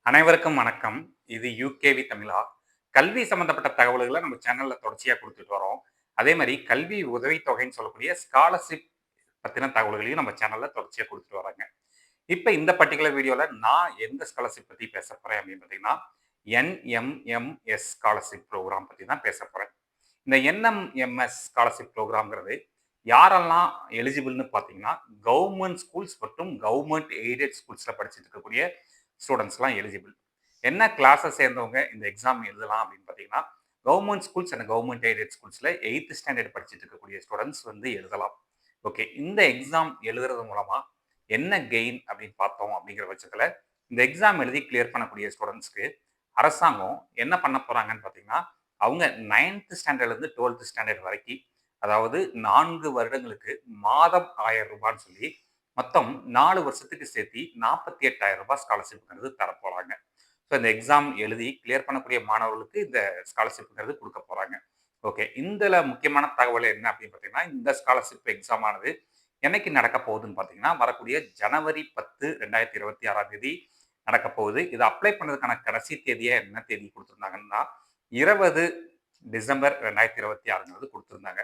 அனைவருக்கும் வணக்கம். இது யுகேவி தமிழா. கல்வி சம்மந்தப்பட்ட தகவல்கள நம்ம சேனல்ல தொடர்ச்சியா குடுத்துட்டு வரோம். அதே மாரி கல்வி உதவித்தொகைன்னு சொல்லக்கூடிய ஸ்காலர்ஷிப் பத்தின தகவல்களையும் நம்ம சேனல்ல தொடர்ச்சியா குடுத்துட்டு வர்றோங்க. இப்ப இந்த பர்ட்டிகுலர் வீடியோல நான் எந்த ஸ்காலர்ஷிப் பத்தி பேசப் போறேன் அப்படின்னு பார்த்தீங்கன்னா, என்எம்எம்எஸ் ஸ்காலர்ஷிப் புரோகிராம் பத்தி தான் பேசப் போறேன். இந்த என்எம்எம்எஸ் ஸ்காலர்ஷிப் புரோகிராம்ங்கிறது யாரெல்லாம் எலிஜிபிள்னு பார்த்தீங்கன்னா, கவர்ன்மென்ட் ஸ்கூல்ஸ் மற்றும் கவர்ன்மென்ட் எய்டட் ஸ்கூல்ஸ்ல படிச்சுட்டு இருக்கக்கூடிய ஸ்டூடண்ட்ஸ்லாம் எலிஜிபிள். என்ன கிளாஸை சேர்ந்தவங்க இந்த எக்ஸாம் எழுதலாம் அப்படின்னு பார்த்தீங்கன்னா, government schools and government aided ஸ்கூல்ஸ்ல 8த் ஸ்டாண்டர்ட் படிச்சுட்டு இருக்கக்கூடிய ஸ்டூடண்ட்ஸ் வந்து எழுதலாம். ஓகே. இந்த எக்ஸாம் எழுதுறது மூலமா என்ன கெயின் அப்படின்னு பார்த்தோம் அப்படிங்கிற பட்சத்துல, இந்த எக்ஸாம் எழுதி கிளியர் பண்ணக்கூடிய ஸ்டூடண்ட்ஸ்க்கு அரசாங்கம் என்ன பண்ண போறாங்கன்னு பார்த்தீங்கன்னா, அவங்க 9த் ஸ்டாண்டர்ட்லேருந்து 12த் ஸ்டாண்டர்ட் வரைக்கும், அதாவது 4 வருடங்களுக்கு மாதம் ரூ. 1000 சொல்லி மொத்தம் 4 வருஷத்துக்கு சேர்த்தி ரூ. 48,000 ஸ்காலர்ஷிப்ங்கிறது தரப்போறாங்க. ஸோ இந்த எக்ஸாம் எழுதி கிளியர் பண்ணக்கூடிய மாணவர்களுக்கு இந்த ஸ்காலர்ஷிப்ங்கிறது குடுக்க போறாங்க. ஓகே. இதுல முக்கியமான தகவல் என்ன அப்படின்னு பார்த்தீங்கன்னா, இந்த ஸ்காலர்ஷிப் எக்ஸாம் ஆனது என்னைக்கு நடக்க போகுதுன்னு பார்த்தீங்கன்னா, வரக்கூடிய ஜனவரி 10, 2026ஆம் தேதி நடக்க போகுது. இது அப்ளை பண்ணதுக்கான கடைசி தேதியா என்ன தேதி குடுத்திருந்தாங்கன்னா, 20 டிசம்பர் 2026ங்கிறது குடுத்திருந்தாங்க.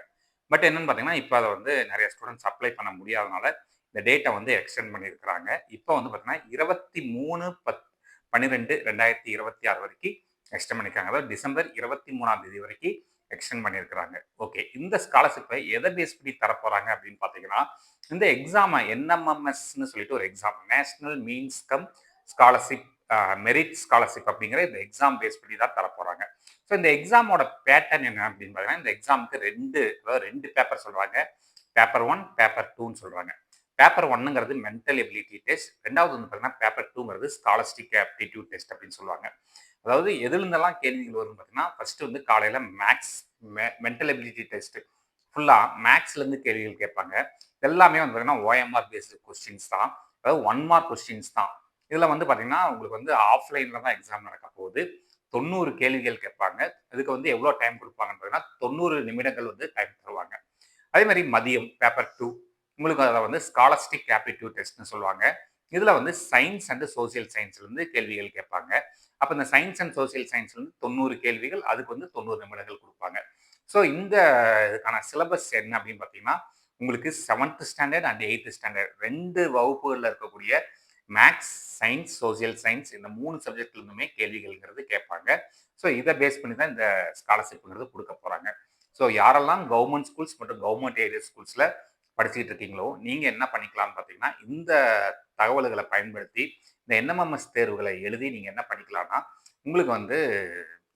பட் என்னன்னு பார்த்தீங்கன்னா, இப்ப அத வந்து நெறைய ஸ்டூடண்ட்ஸ் அப்ளை பண்ண முடியாதனால, இந்த டேட்ட வந்து எக்ஸ்டெண்ட் பண்ணியிருக்கிறாங்க. இப்ப வந்து பார்த்தீங்கன்னா, 23/12/2026 வரைக்கும் எக்ஸ்டெண்ட் பண்ணியிருக்காங்க. அதாவது டிசம்பர் 23ஆம் தேதி வரைக்கும் எக்ஸ்டெண்ட் பண்ணியிருக்கிறாங்க. ஓகே. இந்த ஸ்காலர்ஷிப்ப எத பேஸ் பண்ணி தரப்போறாங்க அப்படின்னு பார்த்தீங்கன்னா, இந்த எக்ஸாம என்எம்எம்எஸ்ன்னு சொல்லிட்டு ஒரு exam. National means come scholarship merit scholarship அப்படிங்கிற இந்த எக்ஸாம் பேஸ் பண்ணி தான் தரப்போறாங்க. ஸோ இந்த எக்ஸாமோட பேட்டர்ன் என்ன அப்படின்னு பார்த்தீங்கன்னா, இந்த எக்ஸாமுக்கு 2 பேப்பர் சொல்றாங்க. பேப்பர் 1, பேப்பர் 2ன்னு சொல்றாங்க. பேப்பர் 1ங்கிறது மென்டல் எபிலிட்டி டெஸ்ட். 2வது வந்து பார்த்தீங்கன்னா, பேப்பர் 2ங்கிறது ஸ்காலஸ்டிக் ஆப்டிட்யூட் டெஸ்ட் அப்படின்னு சொல்லுவாங்க. அதாவது எதிலிருந்தெல்லாம் கேள்விகள் வரும்னு பார்த்தீங்கன்னா, ஃபர்ஸ்ட் வந்து காலையில மேத்ஸ் மென்டல் எபிலிட்டி டெஸ்ட் ஃபுல்லா மேத்ஸ்லேருந்து கேள்விகள் கேட்பாங்க. எல்லாமே வந்து பார்த்தீங்கன்னா, ஓஎம்ஆர் பேஸ்டு கொஸ்டின்ஸ் தான். அதாவது 1 மார்க் கொஸ்டின்ஸ் தான். இதுல வந்து பார்த்தீங்கன்னா, உங்களுக்கு வந்து ஆஃப்லைன்ல தான் எக்ஸாம் நடக்க போகுது. 90 கேள்விகள் கேட்பாங்க. இதுக்கு வந்து எவ்வளோ டைம் குடுப்பாங்கன்னு பார்த்தீங்கன்னா, 90 நிமிடங்கள் வந்து டைம் தருவாங்க. அதே மாரி மதியம் பேப்பர் 2 உங்களுக்கு அதில வந்து ஸ்காலஸ்டிக் ஆப்டிட்யூட் டெஸ்ட்ன்னு சொல்லுவாங்க. இதில வந்து சயின்ஸ் அண்ட் சோசியல் சயின்ஸ்லேருந்து கேள்விகள் கேட்பாங்க. அப்ப இந்த சயின்ஸ் அண்ட் சோசியல் சயின்ஸ்லேருந்து 90 கேள்விகள், அதுக்கு வந்து 90 நிமிடங்கள் குடுப்பாங்க. ஸோ இந்த இதுக்கான சிலபஸ் என்ன அப்படின்னு பார்த்தீங்கன்னா, உங்களுக்கு 7த் ஸ்டாண்டர்ட் அண்ட் 8த் ஸ்டாண்டர்ட் 2 வகுப்புகள்ல இருக்கக்கூடிய மேத்ஸ், சயின்ஸ், சோசியல் சயின்ஸ் இந்த 3 சப்ஜெக்ட்ல இருந்துமே கேள்விகள்ங்கிறது கேட்பாங்க. ஸோ இத பேஸ் பண்ணி தான் இந்த ஸ்காலர்ஷிப்ங்கிறது குடுக்க போறாங்க. ஸோ யாரெல்லாம் கவர்ன்மென்ட் ஸ்கூல்ஸ் மற்றும் கவர்ன்மென்ட் எய்டட் ஸ்கூல்ஸ்ல படிச்சுக்கிட்டு இருக்கீங்களோ, நீங்க என்ன பண்ணிக்கலாம்னு பார்த்தீங்கன்னா, இந்த தகவல்கள பயன்படுத்தி இந்த என்எம்எம்எஸ் தேர்வுகள எழுதி நீங்க என்ன பண்ணிக்கலாம்னா, உங்களுக்கு வந்து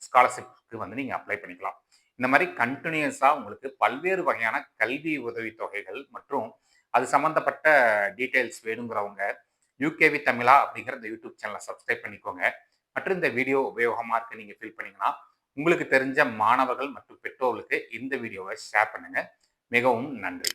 ஸ்காலர்ஷிப்க்கு வந்து நீங்க அப்ளை பண்ணிக்கலாம். இந்த மாரி கன்டினியூஸா உங்களுக்கு பல்வேறு வகையான கல்வி உதவித்தொகைகள் மற்றும் அது சம்பந்தப்பட்ட டீட்டெயில்ஸ் வேணுங்கிறவங்க, யுகேவி தமிழா அப்படிங்கிற இந்த யூடியூப் சேனல சப்ஸ்கிரைப் பண்ணிக்கோங்க. மற்றும் இந்த வீடியோ உபயோகமா இருக்கு நீங்க ஃபீல் பண்ணீங்கன்னா, உங்களுக்கு தெரிஞ்ச மாணவர்கள் மற்றும் பெற்றோர்களுக்கு இந்த வீடியோவை ஷேர் பண்ணுங்க. மிகவும் நன்றி.